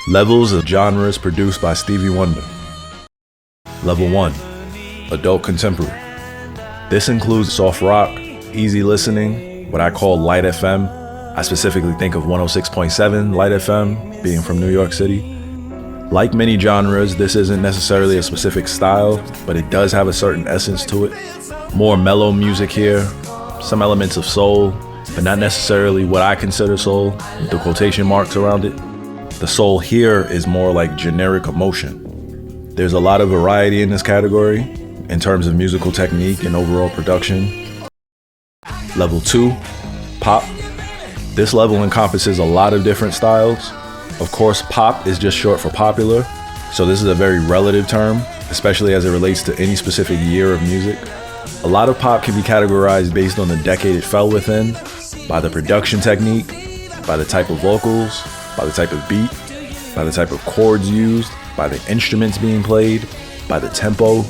Levels of genres produced by Stevie Wonder. Level 1, Adult Contemporary. This includes soft rock, easy listening, what I call light FM. I specifically think of 106.7 light FM, being from New York City. Like many genres, this isn't necessarily a specific style, but it does have a certain essence to it. More mellow music here, some elements of soul, but not necessarily what I consider soul, with the quotation marks around it. The soul here is more like generic emotion. There's a lot of variety in this category in terms of musical technique and overall production. Level 2, pop. This level encompasses a lot of different styles. Of course, pop is just short for popular, so this is a very relative term, especially as it relates to any specific year of music. A lot of pop can be categorized based on the decade it fell within, by the production technique, by the type of vocals, by the type of beat, by the type of chords used, by the instruments being played, by the tempo,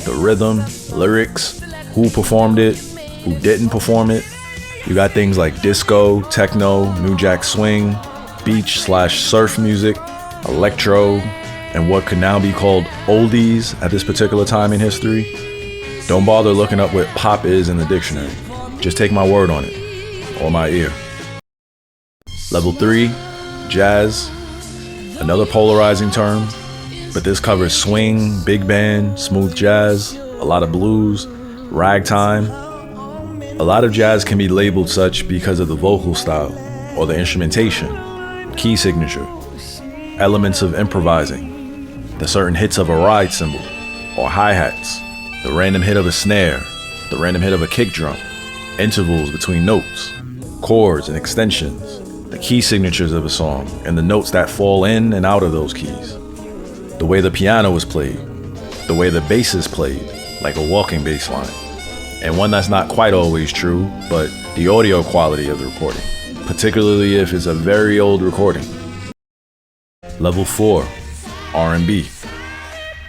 the rhythm, lyrics, who performed it, who didn't perform it. You got things like disco, techno, new jack swing, beach/surf music, electro, and what could now be called oldies at this particular time in history. Don't bother looking up what pop is in the dictionary. Just take my word on it, or my ear. Level 3, jazz. Another polarizing term, but this covers swing, big band, smooth jazz, a lot of blues, ragtime. A lot of jazz can be labeled such because of the vocal style or the instrumentation, key signature, elements of improvising, the certain hits of a ride cymbal or hi-hats, the random hit of a snare, the random hit of a kick drum, intervals between notes, chords and extensions, the key signatures of a song, and the notes that fall in and out of those keys. The way the piano is played, the way the bass is played, like a walking bass line. And one that's not quite always true, but the audio quality of the recording, particularly if it's a very old recording. Level 4, R&B.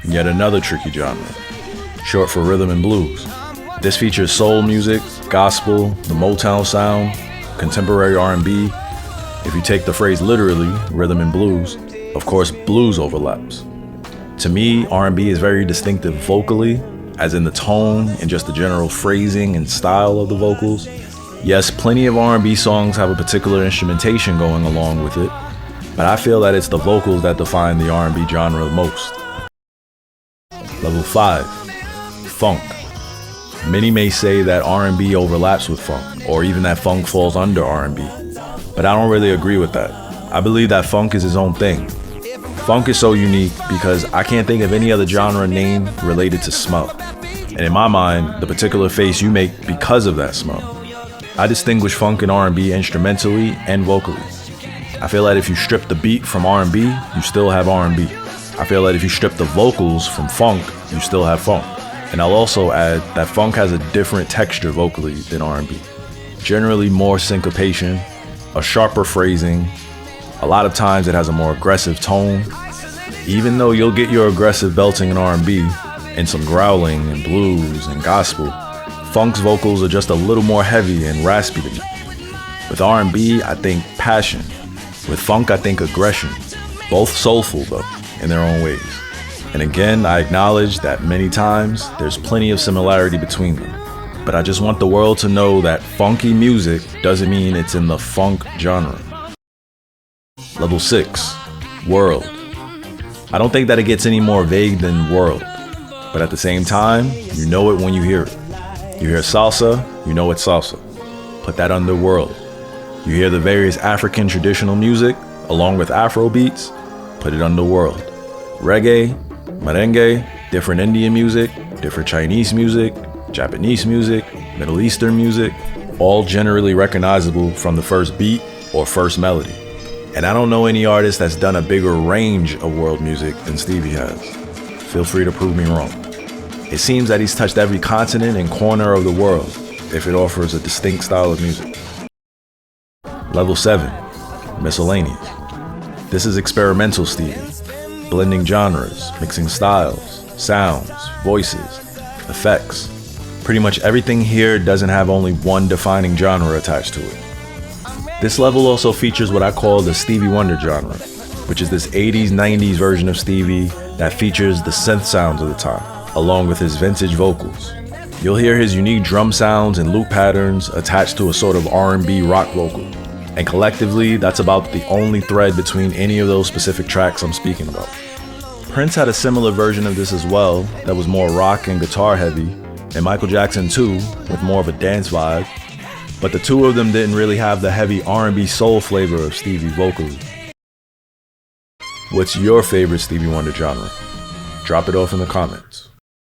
Yet another tricky genre, short for rhythm and blues. This features soul music, gospel, the Motown sound, contemporary R&B. If you take the phrase literally, rhythm and blues, of course blues overlaps. To me, R&B is very distinctive vocally, as in the tone and just the general phrasing and style of the vocals. Yes, plenty of R&B songs have a particular instrumentation going along with it, but I feel that it's the vocals that define the R&B genre the most. Level 5, funk. Many may say that R&B overlaps with funk, or even that funk falls under R&B. But I don't really agree with that. I believe that funk is its own thing. Funk is so unique because I can't think of any other genre name related to smell. And in my mind, the particular face you make because of that smell. I distinguish funk and R&B instrumentally and vocally. I feel that if you strip the beat from R&B, you still have R&B. I feel that if you strip the vocals from funk, you still have funk. And I'll also add that funk has a different texture vocally than R&B. Generally more syncopation, a sharper phrasing. A lot of times it has a more aggressive tone. Even though you'll get your aggressive belting in R&B and some growling and blues and gospel, funk's vocals are just a little more heavy and raspy to me. With R&B, I think passion. With funk, I think aggression. Both soulful though, in their own ways. And again, I acknowledge that many times there's plenty of similarity between them. But I just want the world to know that funky music doesn't mean it's in the funk genre. Level 6, world. I don't think that it gets any more vague than world, but at the same time, you know it when you hear it. You hear salsa, you know it's salsa. Put that under world. You hear the various African traditional music, along with Afro beats, put it under world. Reggae, merengue, different Indian music, different Chinese music, Japanese music, Middle Eastern music, all generally recognizable from the first beat or first melody. And I don't know any artist that's done a bigger range of world music than Stevie has. Feel free to prove me wrong. It seems that he's touched every continent and corner of the world, if it offers a distinct style of music. Level 7, miscellaneous. This is experimental Stevie, blending genres, mixing styles, sounds, voices, effects. Pretty much everything here doesn't have only one defining genre attached to it. This level also features what I call the Stevie Wonder genre. which is this 80s, 90s version of Stevie that features the synth sounds of the time, along with his vintage vocals. You'll hear his unique drum sounds and loop patterns attached to a sort of R&B rock vocal. And collectively, that's about the only thread between any of those specific tracks I'm speaking about. Prince had a similar version of this as well that was more rock and guitar heavy, and Michael Jackson too, with more of a dance vibe. But the two of them didn't really have the heavy R&B soul flavor of Stevie vocally. What's your favorite Stevie Wonder genre? Drop it off in the comments.